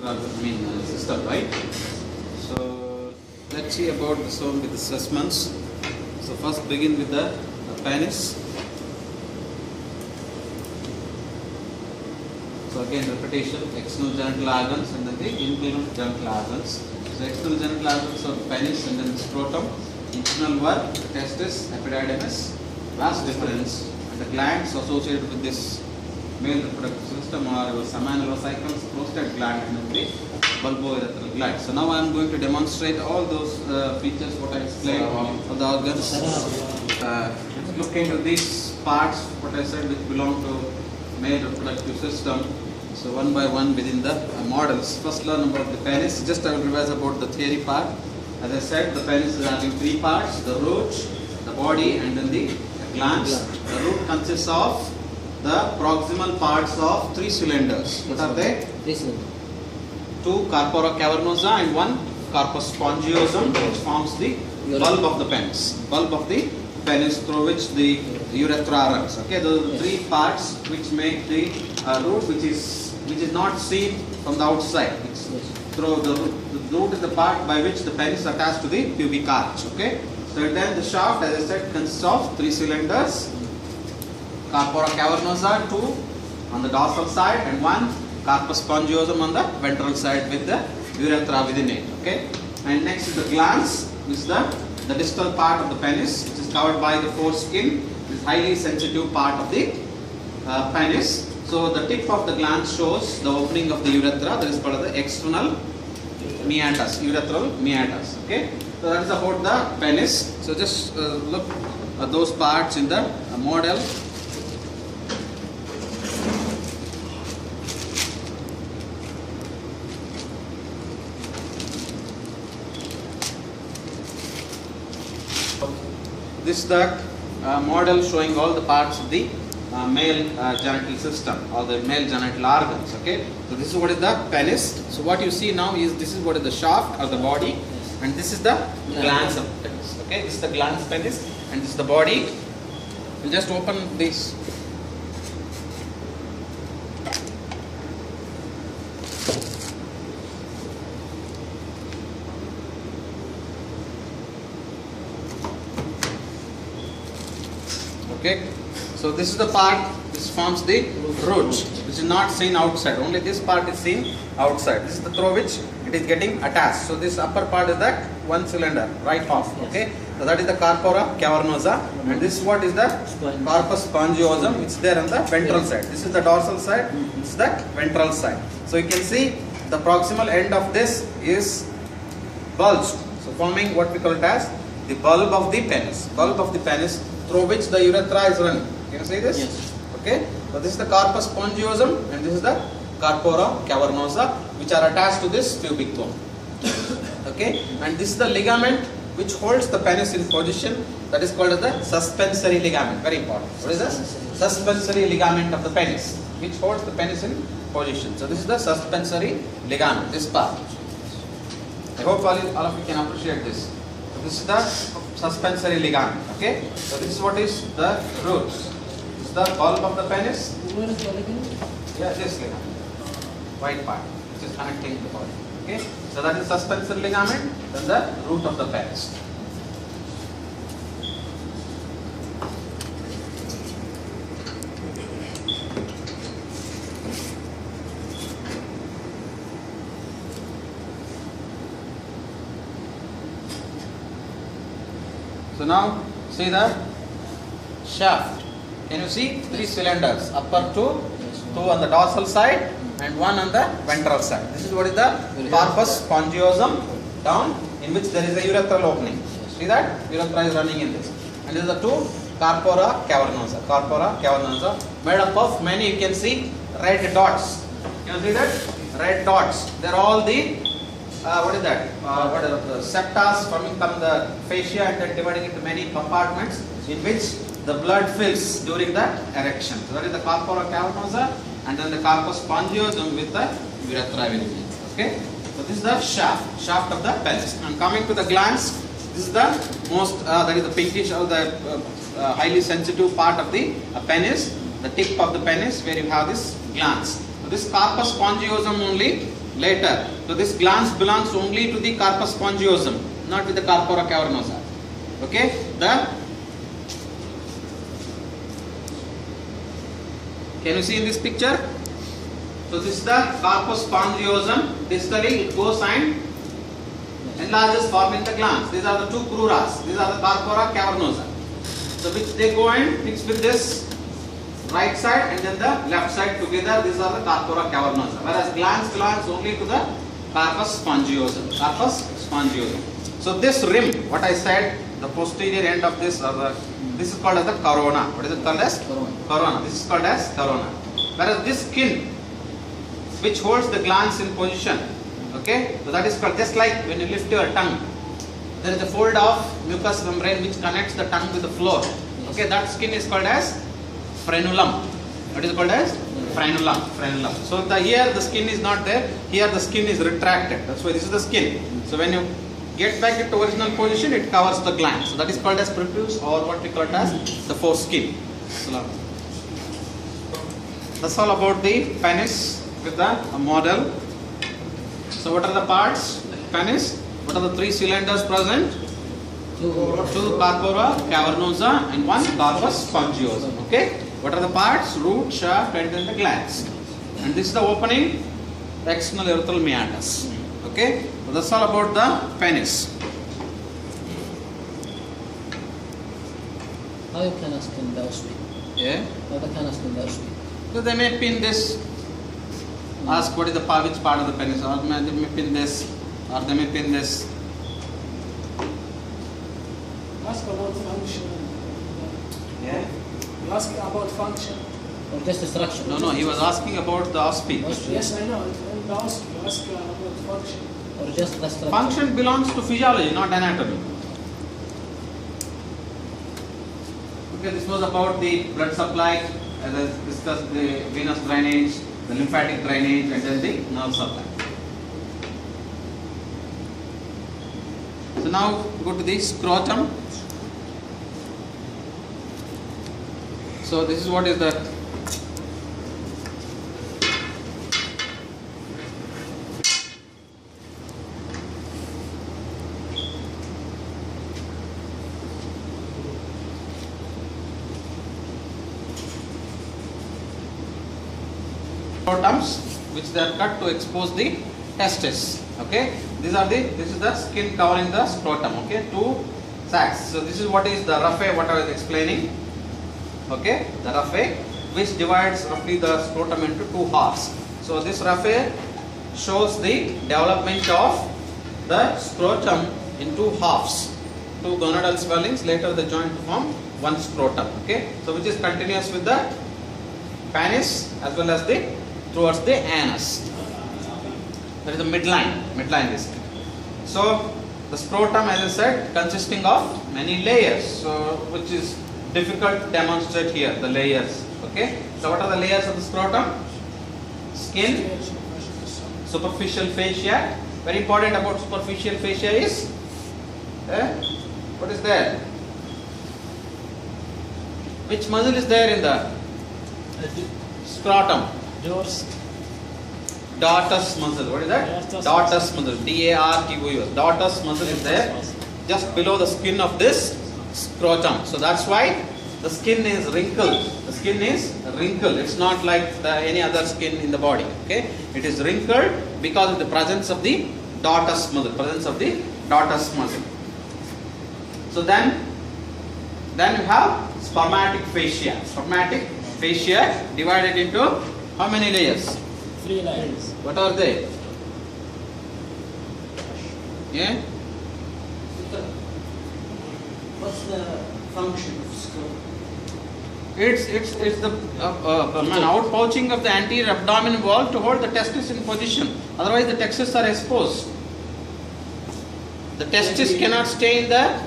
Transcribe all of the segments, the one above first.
system, right? So let's see about this one with the assessments. So first begin with the penis. So again repetition, external genital organs and then the internal genital organs. So external genital organs are the penis and then the scrotum, internal were the testis, epididymis, vast difference, and the glands associated with this male reproductive system are seminal-cycles, prostate gland and then the bulbourethral gland. So now I am going to demonstrate all those features what I explained of the organs. Let's look into these parts what I said which belong to male reproductive system. So one by one within the models. First learn about the penis. Just I will revise about the theory part. As I said, the penis is having three parts: the root, the body, and then the glands. The root consists of the proximal parts of three cylinders. What are they? Three cylinders. Two corpora cavernosa and one corpus spongiosum, which forms the bulb of the penis. Bulb of the penis through which the urethra runs. Okay, those are the three parts which make the root, which is not seen from the outside. It's through the root is the part by which the penis is attached to the pubic arch. Okay, so then the shaft, as I said, consists of three cylinders. Corpora cavernosa, two on the dorsal side and one corpus spongiosum on the ventral side with the urethra within it. Okay, and next is the glans, which is the distal part of the penis, which is covered by the foreskin. This highly sensitive part of the penis. So the tip of the glans shows the opening of the urethra. That is called the external meatus, urethral meatus. Okay, so that is about the penis. So just look at those parts in the model. This is the model showing all the parts of the male genital system or the male genital organs. Okay, so this is what is the penis. So what you see now is this is what is the shaft or the body, and this is the glans of the penis. Okay, this is the glans penis, and this is the body. We'll just open this. Okay, so this is the part, this forms the root, which is not seen outside, only this part is seen outside. This is the through which it is getting attached. So this upper part is that one cylinder, right off. Okay, so that is the corpora cavernosa, and this is what is the corpus spongiosum, which is there on the ventral side. This is the dorsal side, this is the ventral side. So you can see the proximal end of this is bulged, so forming what we call it as the bulb of the penis. Bulb of the penis through which the urethra is running. Can you see this? Yes. Okay. So this is the corpus spongiosum and this is the corpora cavernosa, which are attached to this pubic bone. Okay. And this is the ligament which holds the penis in position. That is called as the suspensory ligament. Very important. What is this? Suspensory ligament of the penis, which holds the penis in position. So this is the suspensory ligament. This part. I hope all of you can appreciate this. So this is the suspensory ligament. Okay, so this is what is the root. This is the bulb of the penis. Yeah, this ligament, white part, which is connecting the body. Okay, so that is suspensory ligament. Then the root of the penis. So now see the shaft. Can you see three cylinders? Upper two on the dorsal side and one on the ventral side. This is what is the corpus spongiosum down, in which there is a urethral opening. See that? Urethra is running in this. And this is the two corpora cavernosa. Corpora cavernosa made up of many, you can see, red dots. Can you see that? Red dots. They are all the what is that? What are the septas forming from the fascia and then dividing into many compartments in which the blood fills during the erection. So that is the corpora cavernosa and then the corpus spongiosum with the urethra within it. Okay. So this is the shaft of the penis. And coming to the glans, this is the most that is the pinkish or the highly sensitive part of the penis, the tip of the penis where you have this glans. So this carpus spongiosum only later. So this glans belongs only to the carpus spongiosum, not with the corpora cavernosa. Okay, can you see in this picture? So this is the corpus spongiosum. Distally it goes and enlarges, forming the glans. These are the two cruras. These are the corpora cavernosa. So which they go and mix with this right side and then the left side together. These are the corpora cavernosa. Whereas glans belongs only to the corpus spongiosum. Corpus spongiosum. So this rim, what I said, the posterior end of this, this is called as the corona. What is it called as? Corona. This is called as corona. Whereas this skin, which holds the glans in position, okay, so that is called, just like when you lift your tongue, there is a fold of mucous membrane which connects the tongue with the floor. Okay, that skin is called as frenulum. What is it called as? Frenulum. Frenulum. So here the skin is not there. Here the skin is retracted. That's why this is the skin. So when you get back into original position, it covers the gland. So that is called as prepuce, or what we call it as the foreskin. So that's all about the penis with the model. So what are the parts? Penis. What are the three cylinders present? Two corpora cavernosa and one corpus spongiosum. Okay. What are the parts? Root, shaft, and then the glans. And this is the opening, external urethral meatus. Okay. So that's all about the penis. How you can ask in the OSPI? Yeah. How they can ask in the OSPI? So they may pin this. Ask what is the part, which part of the penis, or they may pin this, or they may pin this. Ask about function. Yeah. You ask about function. Or just the structure? No, he was asking about the OSPI. Yes, I know. And you ask about function. Or just the structure? Function belongs to physiology, not anatomy. Okay, this was about the blood supply, as I discussed, the venous drainage, the lymphatic drainage, and then the nerve supply. So now go to the scrotum. So this is what is the scrotums, which they are cut to expose the testes. Okay, this is the skin covering the scrotum. Okay, two sacs. So this is what is the raphe, what I was explaining. Okay, the raphe, which divides roughly the scrotum into two halves. So this raphe shows the development of the scrotum in two halves, two gonadal swellings. Later the joint form one scrotum. Okay, so which is continuous with the penis as well as the towards the anus. That is the midline disc. So the scrotum, as I said, consisting of many layers, so which is difficult to demonstrate here, the layers. Okay, so what are the layers of the scrotum? Skin, superficial fascia. Very important about superficial fascia is what is there? Which muscle is there in the scrotum? Dartus muscle. What is that? Dartus muscle. D-A-R-T-U-S. Dartus muscle is there just below the skin of this scrotum. So that's why the skin is wrinkled. The skin is wrinkled. It's not like any other skin in the body. Okay, it is wrinkled because of the presence of the dartus muscle. So then you have spermatic fascia. Spermatic fascia divided into how many layers? 3 layers. What are they? Yeah? What's the function of scrotum? It's the outpouching of the anterior abdominal wall to hold the testis in position. Otherwise the testes are exposed. The testis cannot stay in the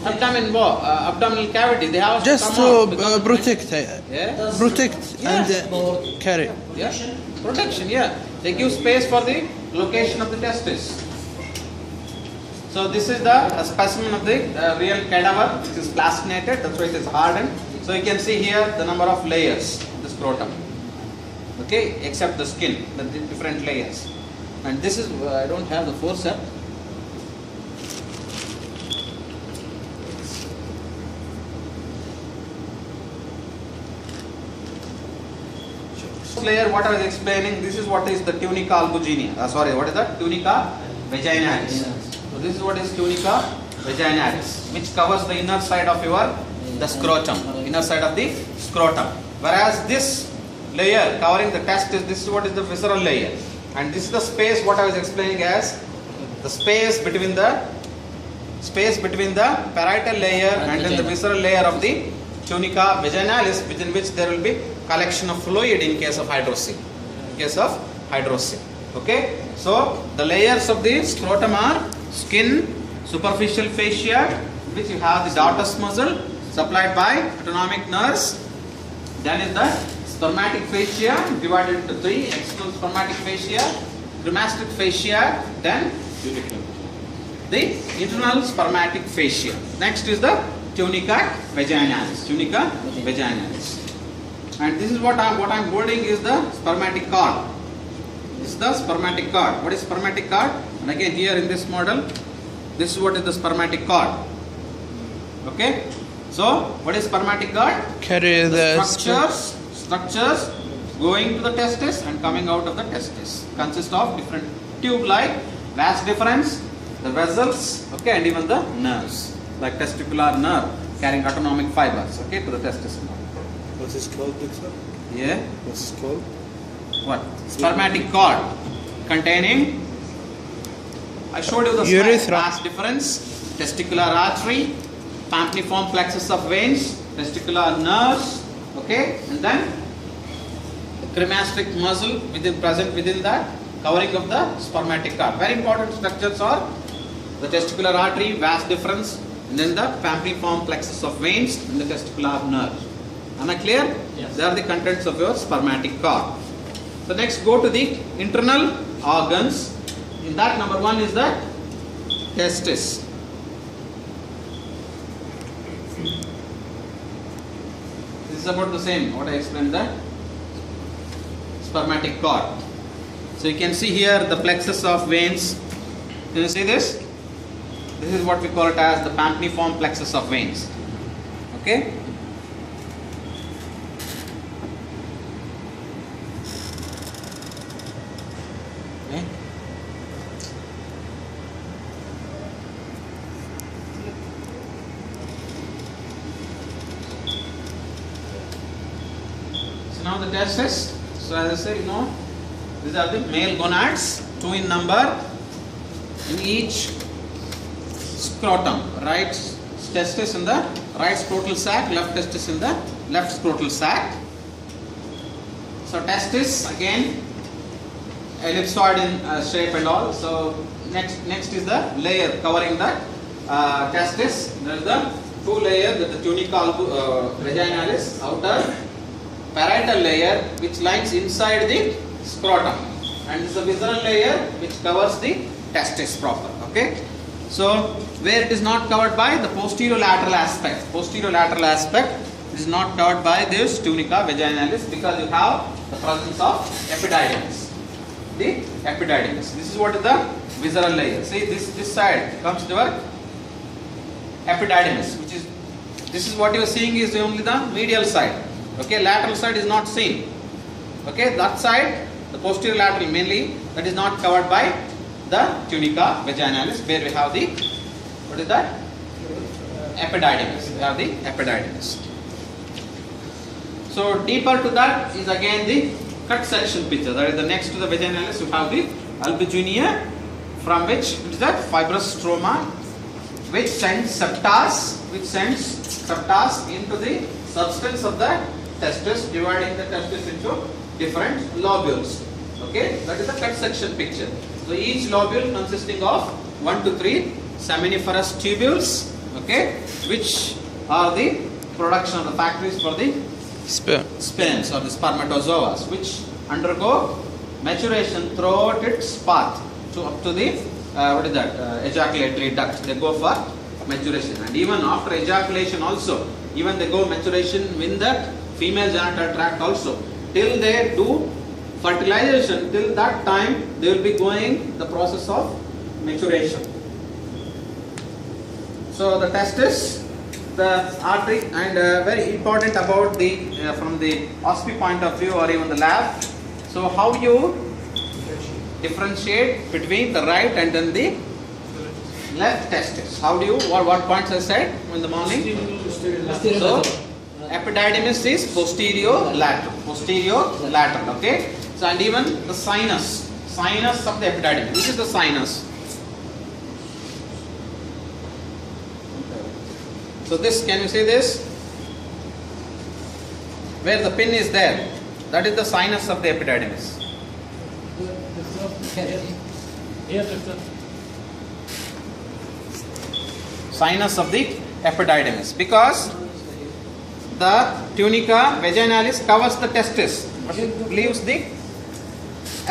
abdominal cavity. They have just to protect, and carry. Yeah, protection. Yeah, they give space for the location of the testis. So this is the specimen of the real cadaver, which is plastinated. That's why it is hardened. So you can see here the number of layers of the scrotum. Okay, except the skin, the different layers. And this is, I don't have the forceps. Layer, what I was explaining, this is what is the tunica albuginea. What is that? Tunica vaginalis. So this is what is tunica vaginalis, which covers the inner side of the scrotum, inner side of the scrotum. Whereas this layer covering the testis, this is what is the visceral layer. And this is the space, what I was explaining as the space between the parietal layer and then the visceral layer of the tunica vaginalis, within which there will be collection of fluid in case of hydrocele. Okay, so the layers of the scrotum are skin, superficial fascia, which you have the dartus muscle supplied by autonomic nerves. Then is the spermatic fascia divided into three: external spermatic fascia, cremasteric fascia, then the internal spermatic fascia. Next is the tunica vaginalis. And this is what I'm holding is the spermatic cord. This is the spermatic cord. What is spermatic cord? And again here in this model, this is what is the spermatic cord. Okay. So what is spermatic cord? Carry the Structures going to the testis and coming out of the testis. Consist of different tube-like vas deferens, the vessels, okay, and even the nerves, like testicular nerve carrying autonomic fibers, okay, to the testis. What's this called, Dixon? Yeah. What's this called? What? Spermatic cord containing, I showed you the urethra, vas deferens, testicular artery, pampiniform plexus of veins, testicular nerves, okay, and then the cremasteric muscle present within that covering of the spermatic cord. Very important structures are the testicular artery, vas deferens, and then the pampiniform plexus of veins and the testicular nerves. Am I clear? Yes. They are the contents of your spermatic cord. So next go to the internal organs. In that, number one is the testis. This is about the same what I explained, the spermatic cord. So you can see here the plexus of veins. Can you see this? This is what we call it as the pampiniform plexus of veins. Okay? Now the testis. So as I said, these are the male gonads, 2 in number in each scrotum. Right testis in the right scrotal sac, left testis in the left scrotal sac. So testis again ellipsoid in shape and all. So next is the layer covering the testis. There is the 2 layers, the tunica vaginalis, outer parietal layer which lies inside the scrotum, and this is a visceral layer which covers the testis proper. Okay, so where it is not covered by the posterior lateral aspect, it is not covered by this tunica vaginalis because you have the presence of epididymis. The epididymis. This is what is the visceral layer. See, this side comes to your epididymis, which is, this is what you are seeing is only the medial side. Okay, lateral side is not seen. Okay, that side, the posterior lateral mainly, that is not covered by the tunica vaginalis, where we have the, what is that? Epididymis. We have the epididymis. So deeper to that is again the cut section picture. That is the next to the vaginalis, you have the albuginea, from which is that fibrous stroma, which sends septas, into the substance of the testis, dividing the testis into different lobules. Okay, that is the cut section picture. So each lobule consisting of 1 to 3 seminiferous tubules, okay, which are the production of the factories for the sperms or the spermatozoas, which undergo maturation throughout its path to up to the ejaculatory duct. They go for maturation, and even after ejaculation also, even they go maturation in the female genital tract also, till they do fertilization, till that time they will be going the process of maturation. So the testis, the artery, and very important about the from the OSPE point of view or even the lab. So how you differentiate between the right and then the left testis? How do you, what points I said in the morning? So epididymis is posterior lateral, okay? So and even the sinus of the epididymis. This is the sinus. So this, can you see this? Where the pin is there, that is the sinus of the epididymis. Here, doctor. Sinus of the epididymis, because the tunica vaginalis covers the testis, but it leaves the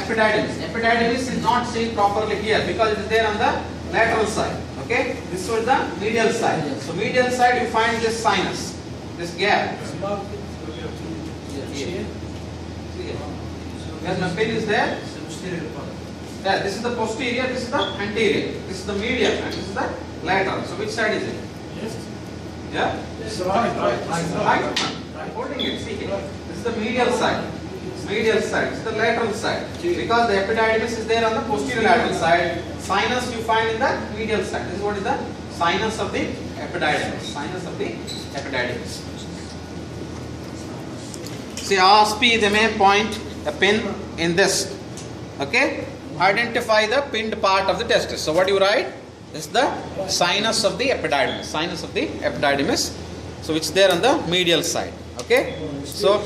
epididymis. Epididymis is not seen properly here because it is there on the lateral side. Okay, this was the medial side. So medial side you find this sinus, this gap. Here. Where the pin is there. There, this is the posterior, this is the anterior, this is the medial, and this is the lateral. So which side is it? Left. Yeah? Right. I'm holding it, see here. This is the medial side. This is the lateral side. Because the epididymis is there on the posterior lateral side. Sinus you find in the medial side. This is what is the sinus of the epididymis. See, OSPE, they may point a pin in this. Okay? Identify the pinned part of the testis. So what do you write? This is the sinus of the epididymis. So which is there on the medial side. Okay? So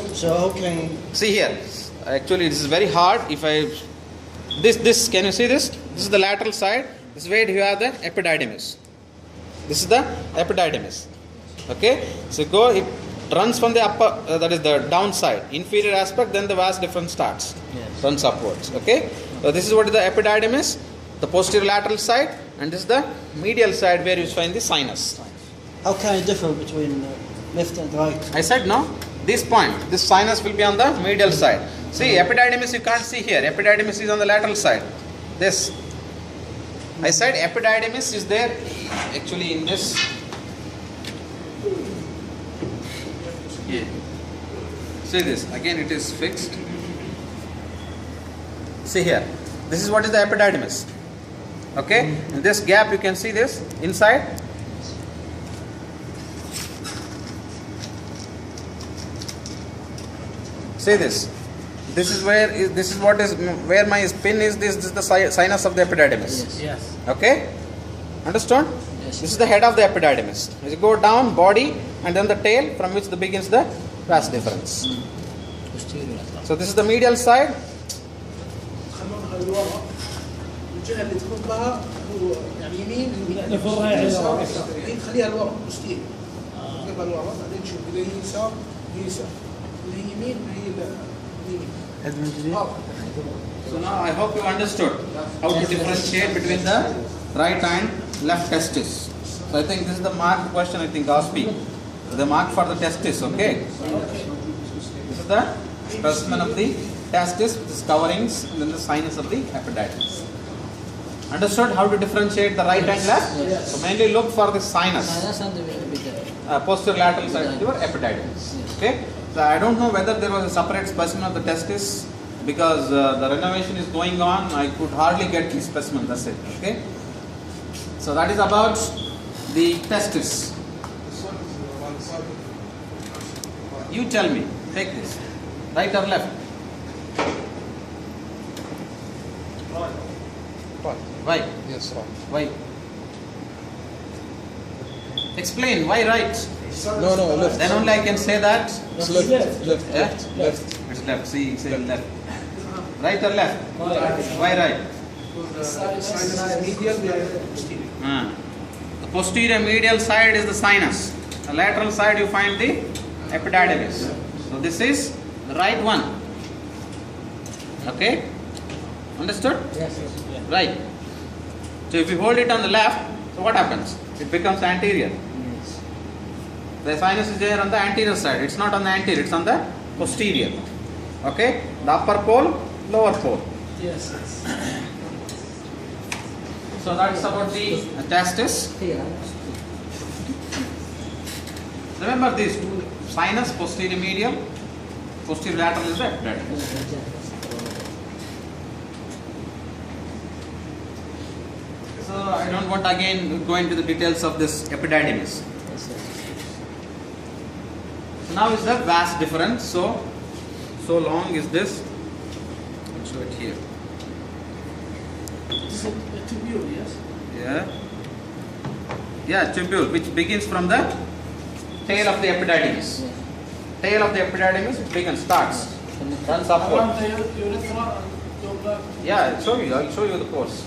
okay. see here. Actually, this is very hard. If I this can you see this? This is the lateral side. This is where you have the epididymis. This is the epididymis. Okay? So it runs from the upper, that is the downside, inferior aspect. Then the vas deferens starts. Yes. Runs upwards. Okay? So this is what is the epididymis, the posterior lateral side, and this is the medial side where you find the sinus. How can I differ between left and right? I said no. This point, this sinus will be on the medial side. See, epididymis you can't see here. Epididymis is on the lateral side. This. I said epididymis is there actually in this. Yeah. See this. Again it is fixed. See here. This is what is the epididymis. Okay? In this gap you can see this inside. See this. This is where my pin is. This is the sinus of the epididymis. Yes. Okay? Understood? Yes. This is the head of the epididymis. As you go down, body, and then the tail, from which begins the vas deferens. Posterior. So this is the medial side. خلوها لورا الجهه اللي تكون لها هو يعني يمين نفرها إلى ورا. خليها لورا مستقيم نقلبها لورا بعدين نشوف اذا هي يسار اللي هي يمين هي اليمين So now I hope you understood how to differentiate between the right and left testis. So I think this is the marked question, I think, OSPE. The mark for the testis, okay? This is the specimen of the testis, this coverings, and then the sinus of the epididymis. Understood how to differentiate the right and left? Yes. So mainly look for the sinus, Sinus and the middle. posterior lateral side of your epididymis. Yes. Okay? So I don't know whether there was a separate specimen of the testis because the renovation is going on. I could hardly get the specimen, that's it. Okay? So that is about the testis. You tell me, take this. Right or left? Why? Yes, right. Why? Explain, why right? No, left. Then only I can say that. It's left. Yeah? Left. It's left. See, say left. Right or left? Why right? The posterior medial side is the sinus. The lateral side you find the epididymis. So this is the right one. Okay? Understood? Yes. Right. So if you hold it on the left, so what happens? It becomes anterior. Yes. The sinus is there on the anterior side. It's not on the anterior, it's on the posterior. Okay? The upper pole lower pole. Yes, yes. So that's about the testis. Remember these two: sinus, posterior medial, posterior lateral is the epididymis. So I don't want again go into the details of this epididymis. So now is the vas deferens. So long is this. I'll show it here. This is a tubule, yes? Yeah, tubule, which begins from the tail of the epididymis. Tail of the epididymis starts, runs upward. Around the urethra and gallbladder. Yeah, I'll show you the course.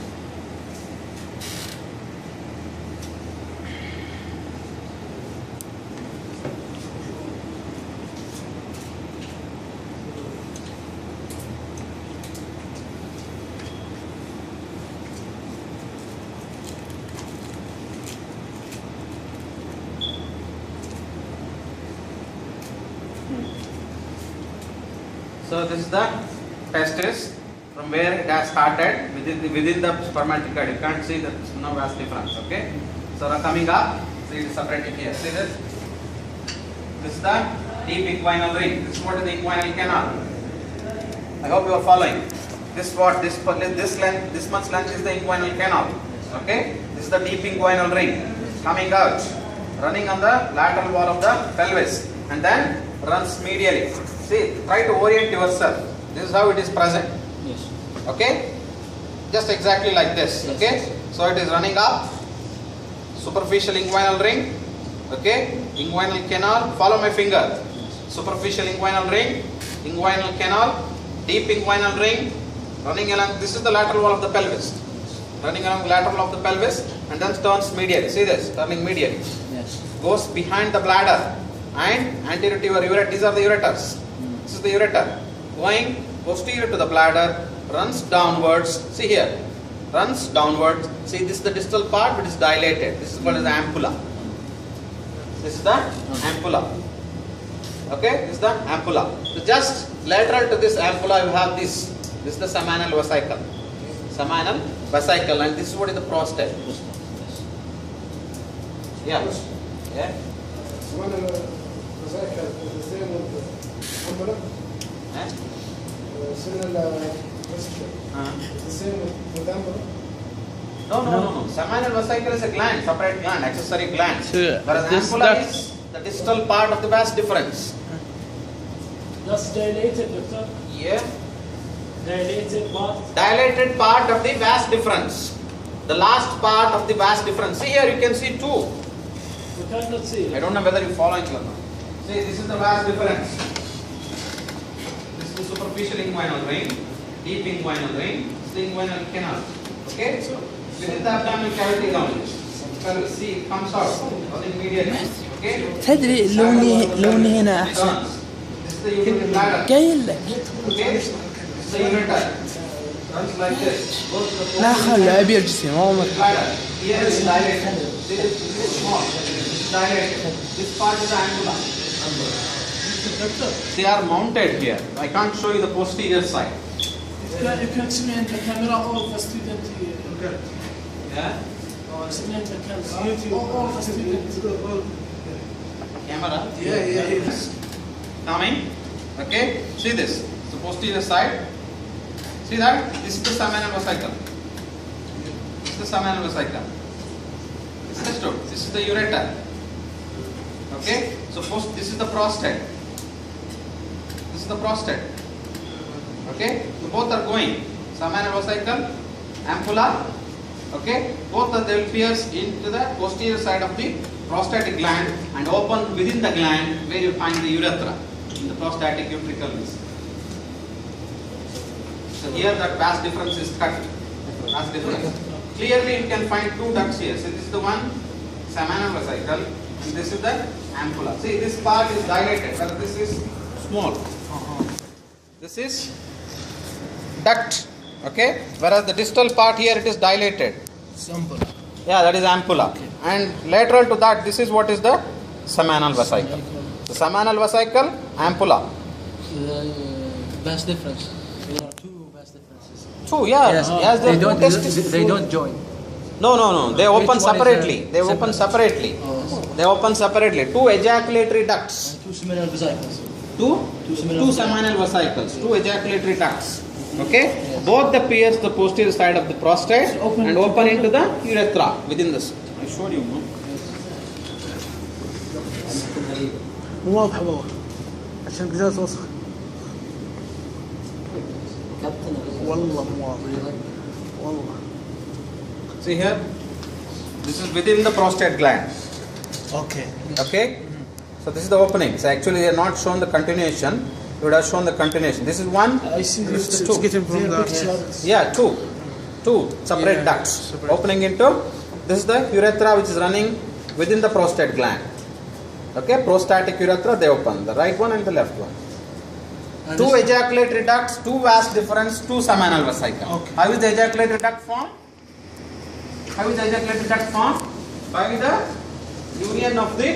So this is the testis from where it has started within the spermatogoid. You can't see the no vas deferens. Okay. So now coming up, see it is separated here. See this? This is the deep inguinal ring. This is what is the inguinal canal. I hope you are following. This what this length, this much length is the inguinal canal. Okay. This is the deep inguinal ring coming out, running on the lateral wall of the pelvis, and then runs medially. See, try to orient yourself. This is how it is present. Yes. Okay? Just exactly like this. Yes. Okay? So it is running up. Superficial inguinal ring. Okay? Inguinal canal. Follow my finger. Superficial inguinal ring. Inguinal canal. Deep inguinal ring. Running along. This is the lateral wall of the pelvis. Running along the lateral of the pelvis and then turns medially. See this? Turning medially. Yes. Goes behind the bladder and anterior to your ureter. These are the ureters. This is the ureter. Going posterior to the bladder, runs downwards. See here. Runs downwards. See, this is the distal part which is dilated. This is called as the ampulla. This is the ampulla. Okay? This is the ampulla. So just lateral to this ampulla you have this. This is the seminal vesicle. Seminal vesicle, and this is what is the prostate. Yeah. Yeah. One of the same with the Eh? similar vesicle. The same with umbrella. No. Seminal vesicle is a gland, separate gland, accessory gland. So, Whereas this ampulla duct- is the distal part of the vas deferens. That's dilated, doctor. Yeah. Dilated part. Dilated part of the vas deferens. The last part of the vas deferens. See here, you can see two. We cannot see. I don't know whether you following or not. See, this is the vas deferens. This is the superficial inguinal ring, deep inguinal ring, this is the inguinal canal. Okay? So, within the abdominal cavity only. See, it comes out, running medially. Okay? تدري لوني هنا أحسن. Turns. This is the urinary bladder. قايل لك Okay? This is the ureter. Runs like this. Goes to the لا خل أبي أرجسي ما هو bladder. Here is dilated. This is small. This is dilated. This part is the ampulla. They are mounted here. I can't show you the posterior side. You can see me in the camera all the student here. Yeah? See me in the camera. All the students. Camera? Yeah. Coming. Okay? See this. The posterior side. See that? This is the seminal vesicle. This is the seminal vesicle. Understood? This is the ureter. Okay? So this is the prostate. This is the prostate. Okay? So both are going. Seminal vesicle, ampulla. Okay? Both are, they will pierce into the posterior side of the prostatic gland and open within the gland where you find the urethra in the prostatic utricle. So here that vas deferens is cut. Vas deferens. Clearly you can find two ducts here. So this is the one seminal vesicle and this is the ampulla. See, this part is dilated, but this is small. This is duct. Okay? Whereas the distal part here it is dilated. Sample. Yeah, that is ampulla. And lateral to that, this is what is the seminal vesicle. The seminal vesicle, ampulla. Vast difference. There are two Two, yeah. Yes, Yes, they there are don't. two testes. They don't join. No. They open Which one is separately. the They open separately. They open separately. Two ejaculatory ducts. Two seminal vesicles. Two seminal vesicles. Two ejaculatory ducts. Okay. Both the pierce the posterior side of the prostate and open into the urethra within this. I showed you. No? مو واضحة والله عشان قزاز وسخ والله مو واضح والله. See here. This is within the prostate gland. اوكي. Okay. So this is the opening. So actually they are not shown the continuation. You would have shown the continuation. This is one. I see This is It's two. getting from their the pictures. Yeah, two separate ducts opening into. This is the urethra which is running within the prostate gland. Okay, prostatic urethra they open the right one and the left one. And Two this- ejaculatory ducts, two vas deferens, two seminal vesicle. Okay. How is the ejaculatory duct formed? How is the ejaculatory duct formed? By the union of the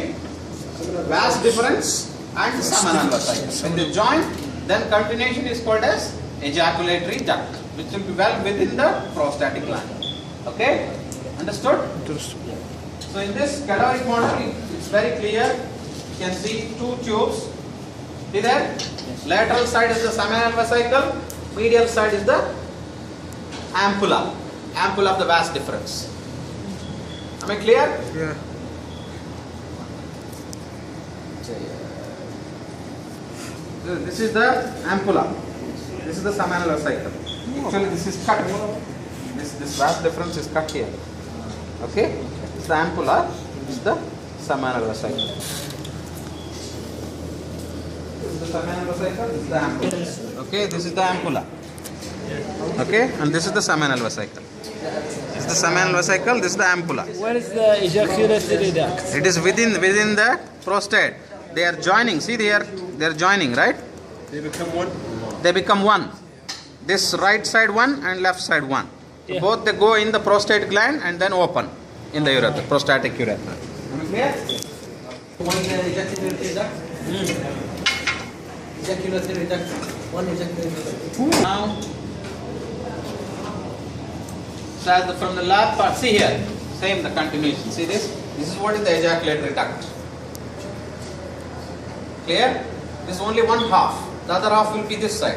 vas deferens and seminal vesicle. When they join, then continuation is called as ejaculatory duct, which will be well within the prostatic gland. Okay? Understood? So in this cadaveric model, it's very clear. You can see two tubes. See there? Lateral side is the seminal vesicle, medial side is the ampulla of the vas deferens. Am I clear? yeah. This is the ampulla. This is the seminal vesicle. Actually, this is cut. This vas deferens is cut here. Okay? This is the ampulla. This is the seminal vesicle. This is the seminal vesicle. This is the ampulla. Okay? This is the ampulla. Okay? And this is the seminal vesicle. This is the seminal vesicle. This is the ampulla. Where is the ejaculatory duct? It is within the prostate. They are joining. See, they are joining, right? They become one. They become one. This right side one and left side one. So Yeah. both they go in the prostate gland and then open in the urethra, prostatic urethra. Am I clear? One ejaculatory duct. Ejaculatory duct. One ejaculatory duct. Now, so as from the lab part, see here, same the continuation. See this? This is what is the ejaculatory duct. Clear? This is only one half. The other half will be this side.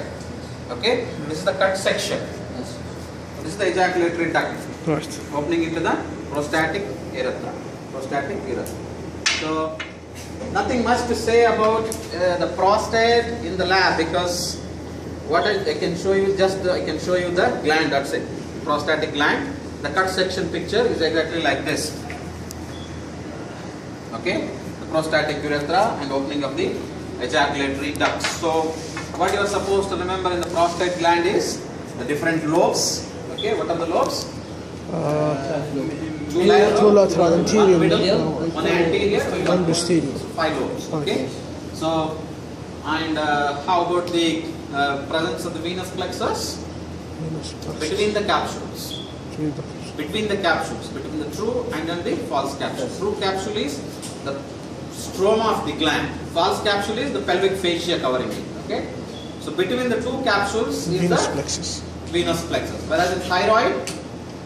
Okay? This is the cut section. This is the ejaculatory duct. Right. Opening into the prostatic urethra. Prostatic urethra. So, nothing much to say about the prostate in the lab, because what I can show you I can show you the gland, that's it. Prostatic gland. The cut section picture is exactly like this. Okay? The prostatic urethra and opening of the ejaculatory ducts. So, what you are supposed to remember in the prostate gland is the different lobes. Okay, what are the lobes? Two lateral, anterior, one middle, one anterior, one posterior. 5 lobes. Okay. So, and how about the presence of the venous plexus? Between the capsules. Between the capsules, between the true and then the false capsule. True capsule is the stroma of the gland. False capsule is the pelvic fascia covering it. Okay. So between the two capsules is Venous the plexus. venous plexus. Whereas in thyroid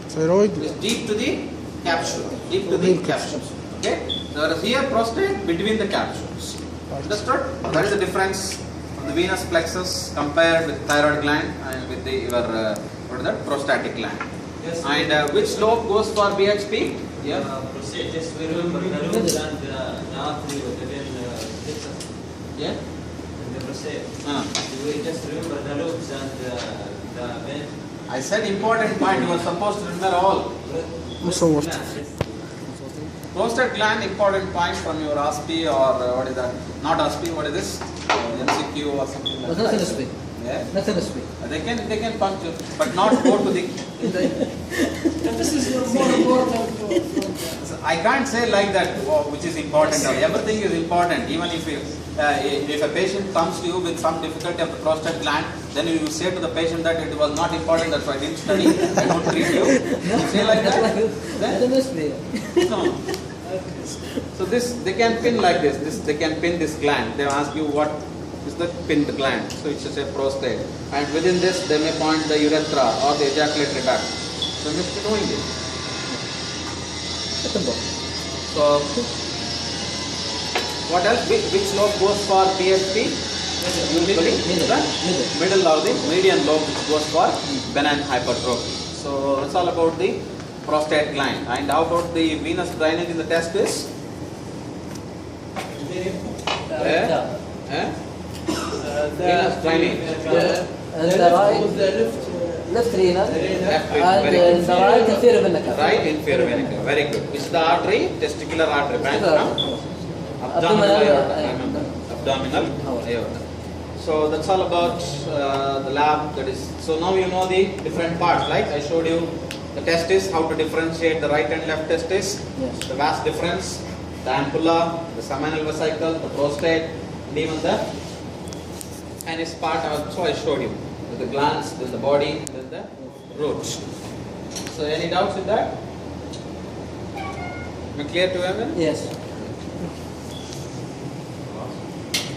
Thyroid. is deep to the capsule. Deep to the capsules. Okay. Whereas here prostate between the capsules. Understood? That is the difference of the venous plexus compared with thyroid gland and with the your what is that, prostatic gland. Yes. And which lobe goes for BHP? Yeah. Prostate, just remember the lobes and the artery with the vein plexus Yeah. and the prostate. You just remember the lobes and the vein. I said important point. You are supposed to remember all. مصورت. Prostate gland important point from your ASPE or what is that? Not ASPE. What is this? MCQ or something like Nothing to that. speak. Yeah. Nothing to speak. They can puncture, but not go to the. And this is more important for I can't say like that, which is important. Everything is important. Even if a patient comes to you with some difficulty of the prostate gland, then you say to the patient that it was not important, that's why I didn't study, I don't treat you. You say like that? Nothing to speak. No. So this, they can pin like this. They can pin this gland. They ask you what is the pinned gland. So it's just a prostate. And within this, they may point the urethra or the ejaculatory duct. So you must be knowing it. So what else? Which lobe goes for PHP? Usually the middle or the median lobe, which goes for benign hypertrophy. So that's all about the prostate gland. And how about the venous drainage in the testis? Venous drainage. And the right, left renal, and the right inferior vena. Right inferior vena cava. Very good. Which is the artery? Testicular artery. Branch from abdominal aorta. Abdominal aorta. So that's all about the lab. That is. So now you know the different parts. Like I showed you the testis, how to differentiate the right and left testis. Yes. The vast difference, the ampulla, the seminal vesicle, the prostate, and even the penis part also I showed you. With the glands, then the body, then the roots. So any doubts in that? Am I clear to everyone? Yes.